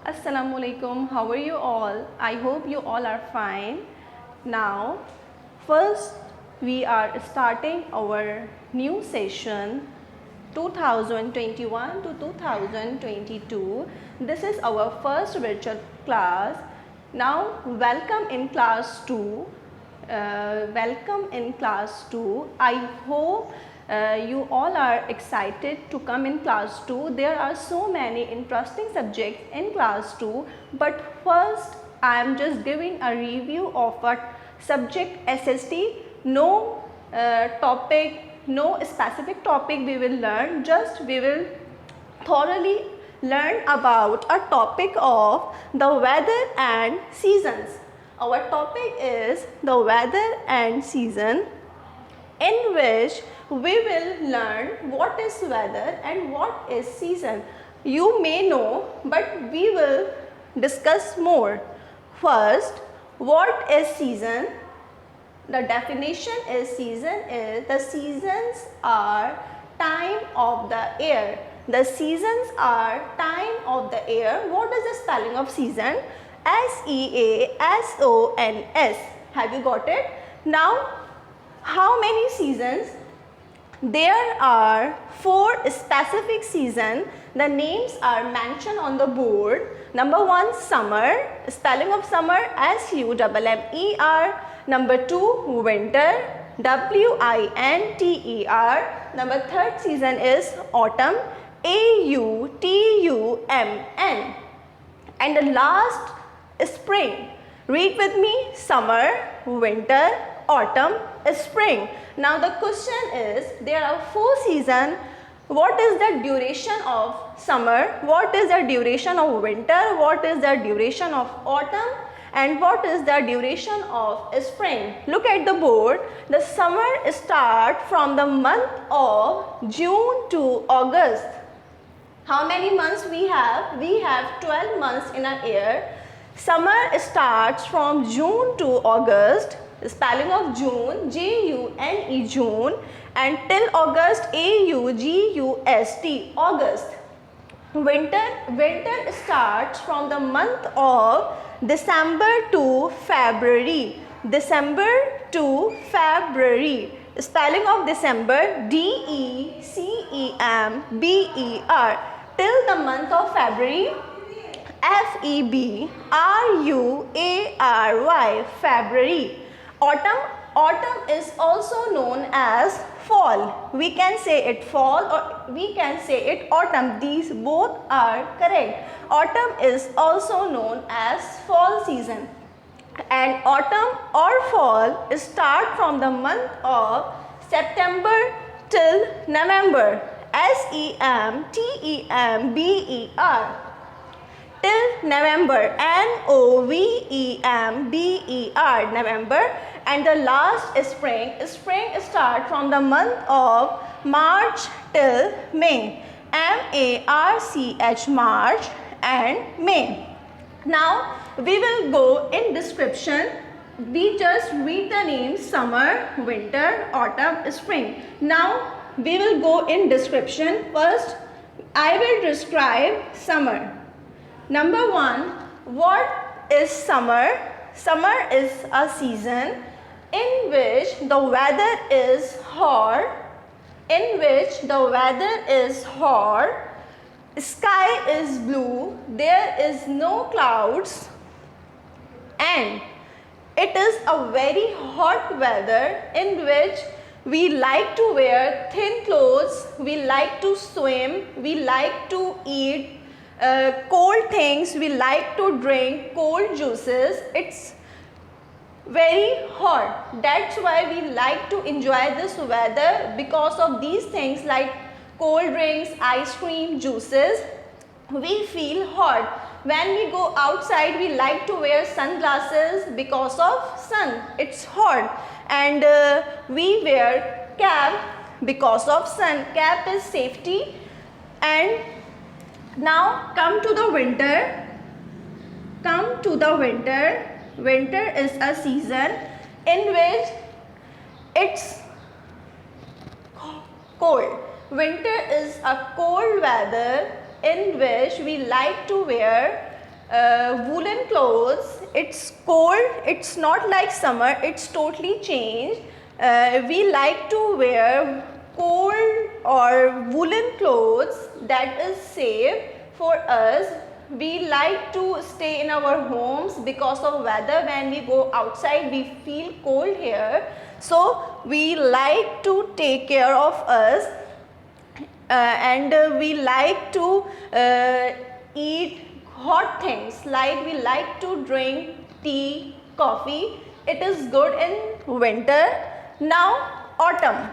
Assalamualaikum. How are you all? I hope you all are fine. Now, first we are starting our new session 2021 to 2022. This is our first virtual class. Now, welcome in class 2. Welcome in class 2. I hope you all are excited to come in class 2. There are so many interesting subjects in class 2, but first I am just giving a review of a subject SST. No no specific topic we will learn, just we will thoroughly learn about a topic of the weather and seasons. Our topic is the weather and season, in which we will learn what is weather and what is season. You may know, but we will discuss more. First, what is season? The definition is season is the seasons are time of the year. The seasons are time of the year. What is the spelling of season? SEASONS. Have you got it? Now, how many seasons? There are 4 specific seasons. The names are mentioned on the board. Number 1, summer. Spelling of summer SUMMER. Number 2, winter. WINTER. Number 3rd season is autumn. AUTUMN. And the last, spring. Read with me: summer, winter, autumn, spring. Now the question is, there are 4 seasons. What is the duration of summer? What is the duration of winter? What is the duration of autumn? And what is the duration of spring? Look at the board. The summer starts from the month of June to August. How many months we have? We have 12 months in a year. Summer starts from June to August. Spelling of June, JUNE, June, and till August, AUGUST, August. Winter starts from the month of December to February. December to February. Spelling of December, DECEMBER. Till the month of February, FEBRUARY, February. Autumn is also known as fall. We can say it fall or we can say it autumn. These both are correct. Autumn is also known as fall season. And autumn or fall start from the month of September till November. SEMTEMBER. Till November, NOVEMBER, November. And the last, spring. Spring starts from the month of March till May. MARCH, March and May. Now we will go in description. We just read the names: summer, winter, autumn, spring. Now we will go in description. First, I will describe summer. Number 1, what is summer? Summer is a season in which the weather is hot. Sky is blue. There is no clouds. And it is a very hot weather in which we like to wear thin clothes. We like to swim. We like to eat cold things. We like to drink cold juices. It's very hot. That's why we like to enjoy this weather, because of these things like cold drinks, ice cream, juices. We feel hot. When we go outside, we like to wear sunglasses because of sun. It's hot. And we wear cap because of sun. Cap is safety. And now come to the winter. Winter is a season in which it's cold. Winter is a cold weather in which we like to wear woolen clothes. It's cold, it's not like summer, it's totally changed. We like to wear cold or woolen clothes, that is safe for us. We like to stay in our homes because of weather. When we go outside we feel cold here, so we like to take care of us, and we like to eat hot things, like we like to drink tea, coffee. It is good in winter. Now autumn.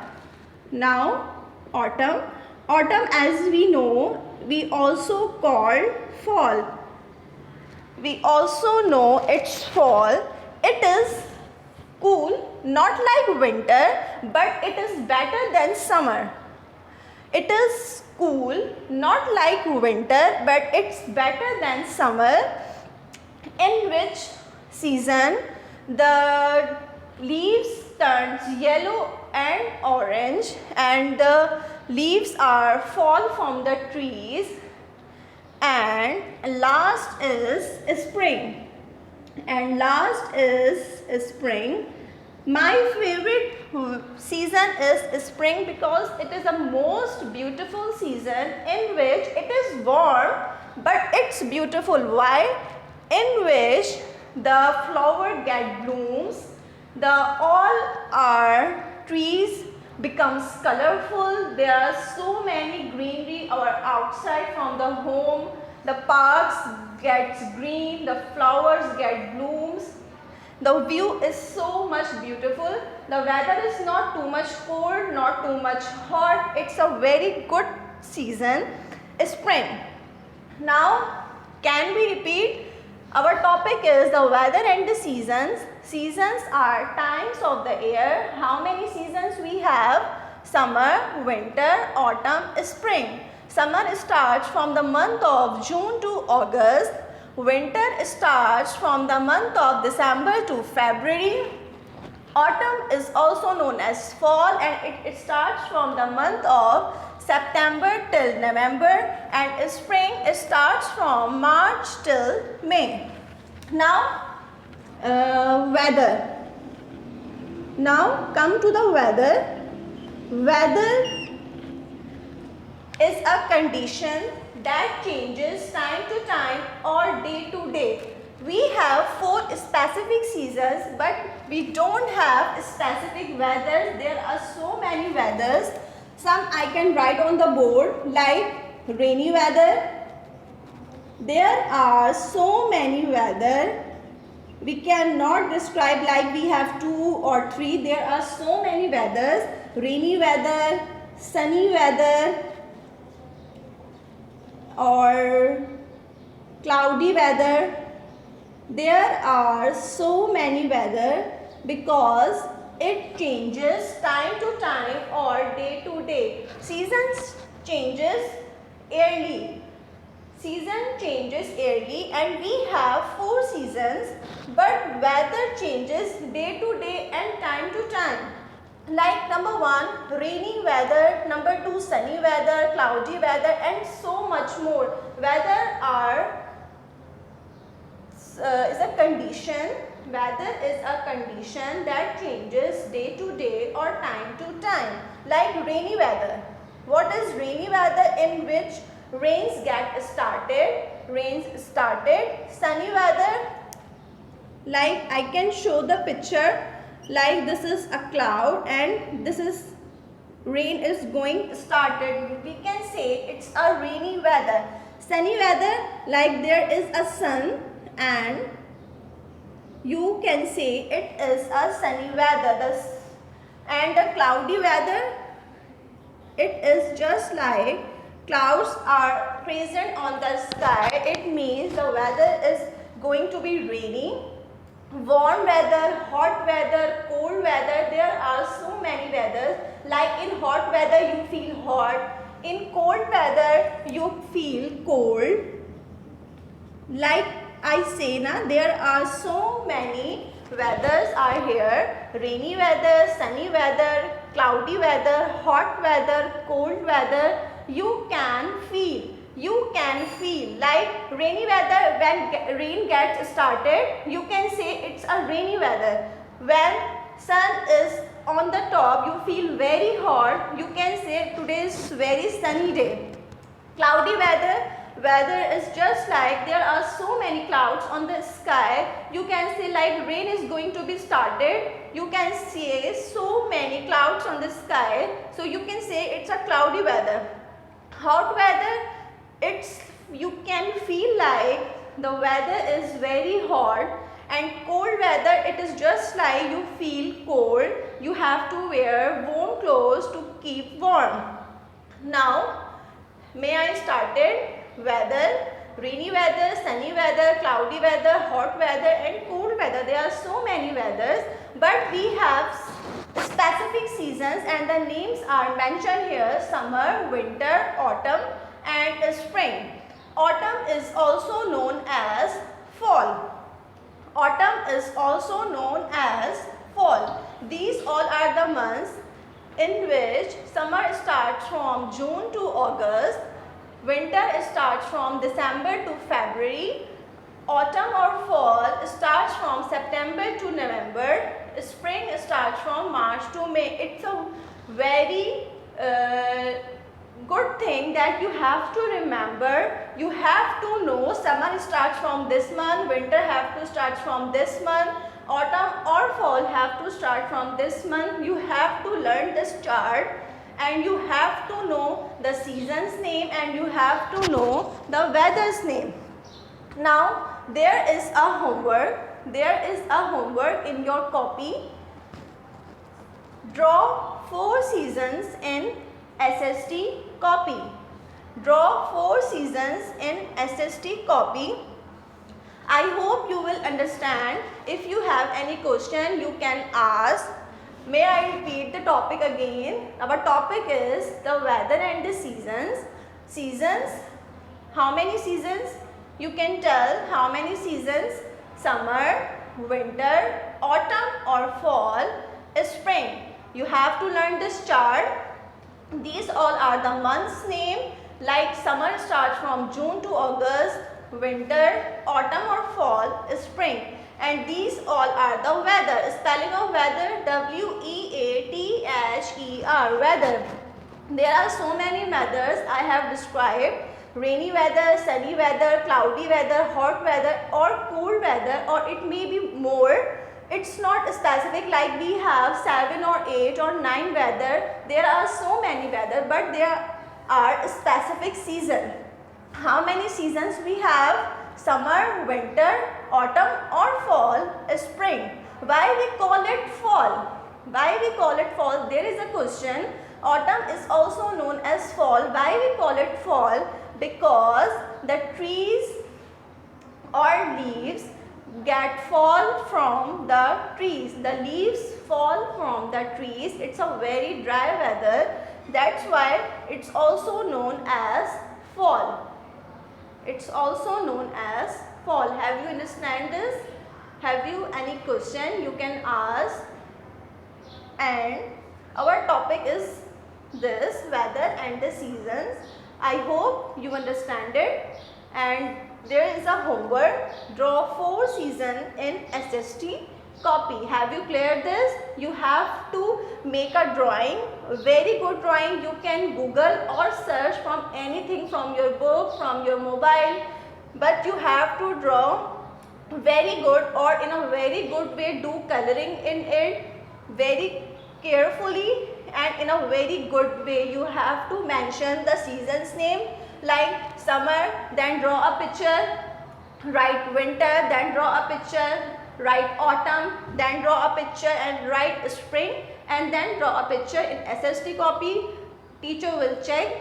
Autumn, as we know, we also call fall. We also know it's fall. It is cool, not like winter, but it is better than summer. It is cool, not like winter, but it's better than summer, in which season the leaves turns yellow and orange, and the leaves are fall from the trees, and last is spring. My favorite season is spring because it is the most beautiful season, in which it is warm but it's beautiful. Why? In which the flower get blooms, all our trees becomes colorful. There are so many greenery outside from the home. The parks gets green, the flowers get blooms. The view is so much beautiful. The weather is not too much cold, not too much hot. It's a very good season, spring. Now, can we repeat? Our topic is the weather and the seasons. Seasons are times of the year. How many seasons we have? Summer, winter, autumn, spring. Summer starts from the month of June to August. Winter starts from the month of December to February. Autumn is also known as fall, and it starts from the month of September till November, and spring starts from March till May. Now, weather. Now come to the weather. Weather is a condition that changes time to time or day to day. We have 4 specific seasons, but we don't have specific weathers. There are so many weathers. Some I can write on the board, like rainy weather. There are so many weather. We cannot describe like we have 2 or 3. There are so many weathers. Rainy weather, sunny weather, or cloudy weather. There are so many weather because it changes time to time or day to day. Seasons changes yearly. And we have 4 seasons, but weather changes day to day and time to time. Like number 1, rainy weather, number 2, sunny weather, cloudy weather, and so much more. Weather is a condition. Weather is a condition that changes day to day or time to time. Like rainy weather. What is rainy weather? In which rains get started. Sunny weather, like I can show the picture. Like this is a cloud and this is rain is going started. We can say it's a rainy weather. Sunny weather, like there is a sun and you can say it is a sunny weather. And the cloudy weather, it is just like clouds are present on the sky. It means the weather is going to be rainy. Warm weather, hot weather, cold weather, there are so many weathers. Like in hot weather you feel hot, in cold weather you feel cold. Like I say na, there are so many weathers are here. Rainy weather, sunny weather, cloudy weather, hot weather, cold weather. You can feel you can feel like rainy weather. When rain gets started, you can say it's a rainy weather. When sun is on the top, you feel very hot, you can say today is very sunny day. Cloudy weather is just like there are so many clouds on the sky, you can say like rain is going to be started, you can see so many clouds on the sky, so you can say it's a cloudy weather. Hot weather, you can feel like the weather is very hot, and cold weather, it is just like you feel cold, you have to wear warm clothes to keep warm. Now may I started weather, rainy weather, sunny weather, cloudy weather, hot weather and cold weather. There are so many weathers, but we have specific seasons and the names are mentioned here: summer, winter, autumn and spring. Autumn is also known as fall. Autumn is also known as fall. These all are the months in which summer starts from June to August, winter starts from December to February, autumn or fall starts from September to November, spring starts from March to May. It's a very good thing that you have to remember. You have to know summer starts from this month, winter have to start from this month, autumn or fall have to start from this month. You have to learn this chart and you have to know the season's name and you have to know the weather's name. Now there is a homework. There is a homework in your copy. Draw 4 seasons in SST copy. Draw 4 seasons in SST copy. I hope you will understand. If you have any question, you can ask. May I repeat the topic again? Our topic is the weather and the seasons. Seasons, how many seasons? You can tell how many seasons: summer, winter, autumn or fall, spring. You have to learn this chart. These all are the months name, like summer starts from June to August, winter, autumn or fall, spring. And these all are the weather. Spelling of weather, W-E-A-T-H-E-R, weather. There are so many weathers I have described: rainy weather, sunny weather, cloudy weather, hot weather or cold weather, or it may be more. It's not specific like we have 7 or 8 or 9 weather. There are so many weather, but there are specific season. How many seasons we have? Summer, winter, autumn or fall, spring. Why we call it fall? Why we call it fall? There is a question. Autumn is also known as fall. Why we call it fall? Because the trees or leaves fall from the trees. The leaves fall from the trees. It's a very dry weather. That's why it's also known as fall. It's also known as fall. Have you understand this? Have you any question? You can ask. And our topic is this, weather and the seasons. I hope you understand it. And there is a homework. Draw 4 seasons in SST copy. Have you cleared this? You have to make a drawing, very good drawing. You can Google or search from anything, from your book, from your mobile, but you have to draw very good, or in a very good way. Do coloring in it very carefully and in a very good way. You have to mention the season's name, like summer, then draw a picture, write winter, then draw a picture, write autumn, then draw a picture and write spring, and then draw a picture in SST copy. Teacher will check.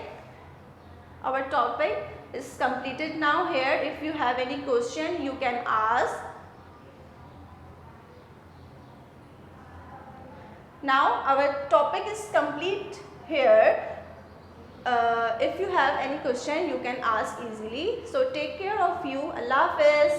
Our topic is completed now. Here, if you have any question, you can ask. Now our topic is complete here. If you have any question, you can ask easily. So take care of you. Allah Hafiz.